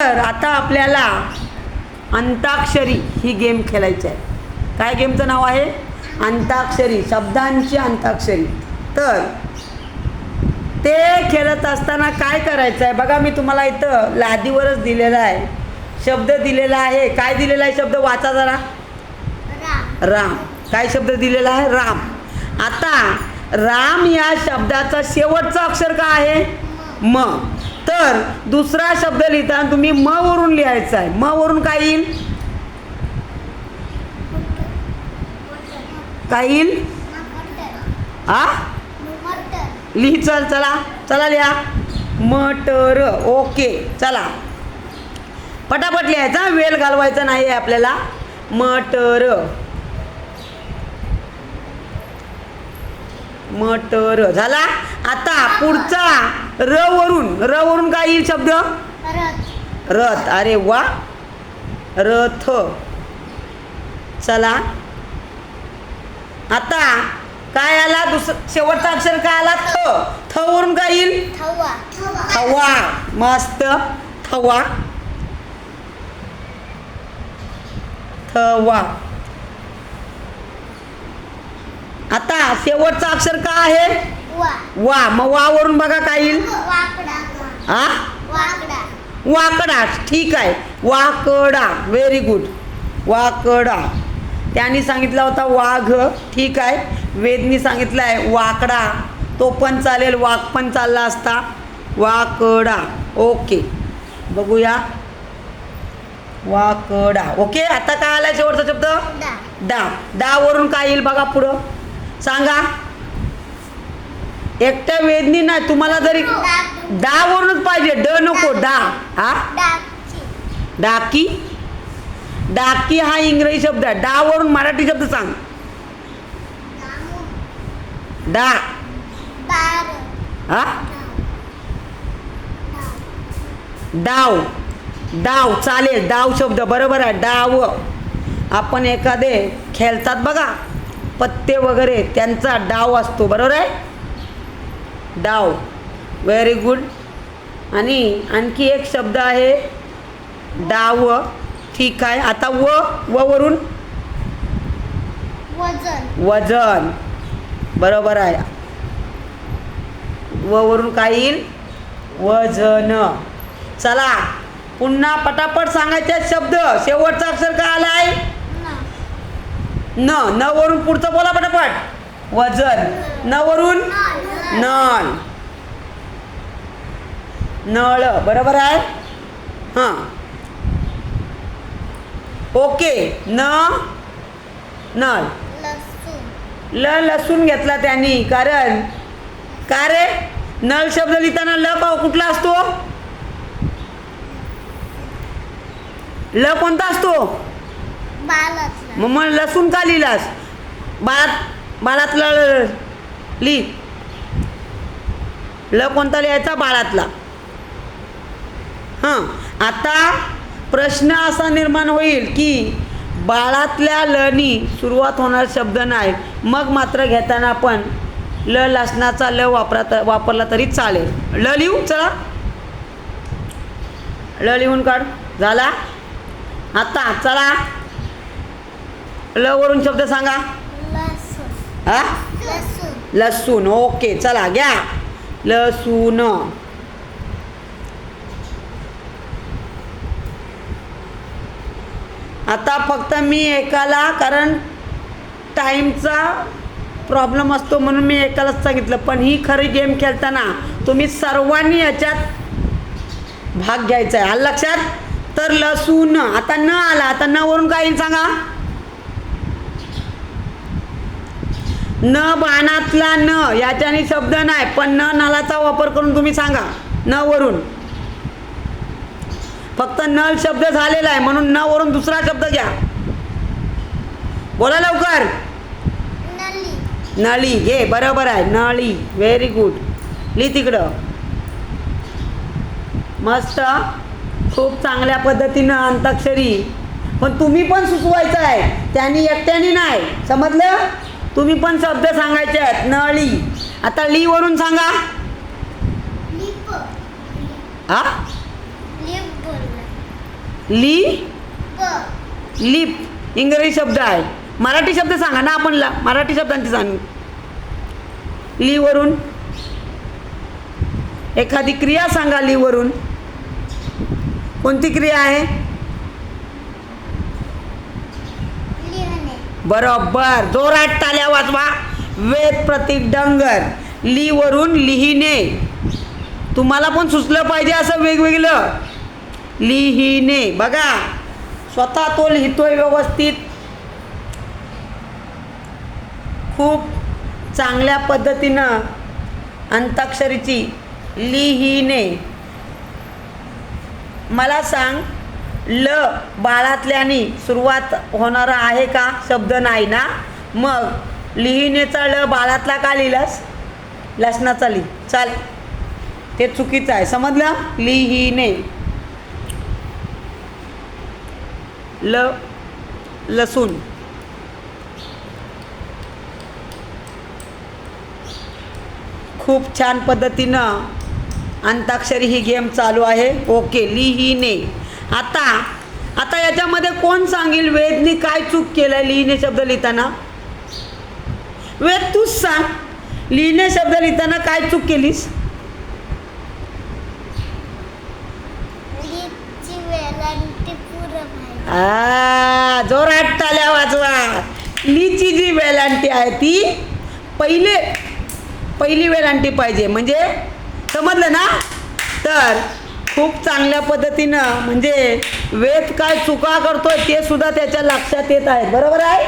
तर आता आपल्याला अंताक्षरी ही गेम खेळायची आहे. काय गेमचं नाव आहे? अंताक्षरी, शब्दांची अंताक्षरी. तर ते खेळत असताना काय करायचं आहे बघा, मी तुम्हाला इथं लादीवरच दिलेला आहे, शब्द दिलेला आहे. काय दिलेला आहे शब्द? वाचा जरा. राम. काय शब्द दिलेला आहे? राम. आता राम या शब्दाचा शेवटचं अक्षर काय आहे? म. तर दुसरा शब्द लिहिताना तुम्ही म वरून लिहायचा आहे. म वरून काय येईल? काय येईल? आ लिही. चला चला लिहा. मटर. ओके, चला पटापट लिहायचा, वेळ घालवायचा नाही आहे आपल्याला. मटर. मटर झाला. आता पुढचा र वरून काय येईल शब्द? रथ. अरे वा, रथ. चला आता काय आला? शेवटचा अक्षर काय आला? थ. थ वरून काय येईल? थवा. मस्त, थवा. थवा. आता शेवटचा अक्षर काय आहे? वा. मग वा वरून बघा काय येईल? वाकडा. ठीक आहे, वाकडा. Very good, वाकडा. त्यांनी सांगितला होता वाघ. ठीक आहे, वेदनी सांगितलं आहे वाकडा. तो पण चालेल, वाघ पण चालला असता. वाकडा. ओके, बघूया. वाकडा. ओके, आता काय आलाय शेवटचा शब्द? डा. डा वरून काय येईल बघा, पुढं सांगा. एकट्या वेदनी नाही, तुम्हाला जरी डा वरूनच पाहिजे, ड नको. डा. हा, डाकी. डाकी हा इंग्रजी शब्द आहे. डा वरून मराठी शब्द सांग. डा. हा, डाव. डाव चालेल, डाव शब्द बरोबर आहे. डाव. आपण एखादे खेळतात बघा, पत्ते वगैरे, त्यांचा डाव असतो, बरोबर आहे. डाव. Very good. आणि आणखी एक शब्द आहे डाव. ठीक आहे. आता व वरून वजन. बरोबर आहे. व वरून काय येईल? वजन. चला पुन्हा पटापट सांगायचे शब्द. शेवटचा अक्षर काय आलाय? न. न वरून पुढचं बोला पटापट. वजन. न वरून नळ. नळ. बरोबर आहे. हां, ओके. नळ. लसूण घेतला त्यांनी, कारण का रे? नळ शब्द लिहिताना ल कुठला असतो? ल कोणता असतो? मग लसूण का लिहिलास? बाळातला लिह. ल कोणता लिहायचा? बाळातला. हां, आता प्रश्न असा निर्माण होईल की बाळातल्या लनी सुरुवात होणार शब्द नाही, मग मात्र घेताना आपण ल लसणाचा ल वापरला तरी चालेल. ल लिहू. चला ल लिहून काढ. झाला. आता चला ल वरून शब्द सांगा. हा, लसूण. ओके, चला घ्या. लसूण. आता फक्त मी एकाला, कारण टाईमचा प्रॉब्लेम असतो म्हणून मी एकालाच सांगितलं, पण ही खरी गेम खेळताना तुम्ही सर्वांनी याच्यात भाग घ्यायचा आहे. आलं लक्षात? तर लसूण. आता न आला. आता न वरून काय येईल सांगा? न बाणातला न. याच्याने शब्द नाही, पण न नालाचा वापर करून तुम्ही सांगा. न वरून फक्त नल शब्द झालेला आहे म्हणून न वरून दुसरा शब्द घ्या. बोला लवकर. नळी. घे. बरोबर आहे, नळी. Very good. लिह तिकडं. मस्त, खूप चांगल्या पद्धतीनं अंताक्षरी. पण तुम्ही पण सुचवायचं आहे, त्यांनी एकट्याने नाही, समजलं? तुम्ही पण शब्द सांगायचे आहेत. नळी. आता ली वरून सांगा. हा, लीप इंग्रजी शब्द आहे. मराठी शब्द सांगा ना आपण मराठी शब्दांची सांग. ली वरून एखादी क्रिया सांगा. ली वरून कोणती क्रिया आहे? बरोबर. जोरात टाळ्या वाजवा. वेद प्रतीक डंगर. ली वरून लिहिणे. तुम्हाला पण सुचलं पाहिजे असं वेगवेगळं. लिहिणे बघा स्वतः तो लिहितोय व्यवस्थित. खूप चांगल्या पद्धतीनं अंताक्षरीची लिहिणे. मला सांग, ल बाळातल्यानी सुरुवात होणारा आहे का? शब्द नाही ना. मग लिहिणेचा ल बाळातला का लिहिलास? लसणाचा लिह. चाल, ते चुकीचं आहे. समजलं? लिहिणे. लसूण. खूप छान पद्धतीनं अंताक्षरी ही गेम चालू आहे. ओके. लिहिणे. आता याच्यामध्ये कोण सांगेल वेदनी काय चूक केलं लिहिणे शब्द लिहिताना? वेद तूच सांग. लिहिणे शब्द लिहिताना काय चूक केलीस? जोरात टाळ्या वाजवा. लीची जी वेलांटी आहे ती पहिली वेलांटी पाहिजे. म्हणजे समजलं ना? तर खूप चांगल्या पद्धतीनं म्हणजे वेद काय चुका करतोय ते सुद्धा त्याच्या लक्षात येत आहे. बरोबर आहे?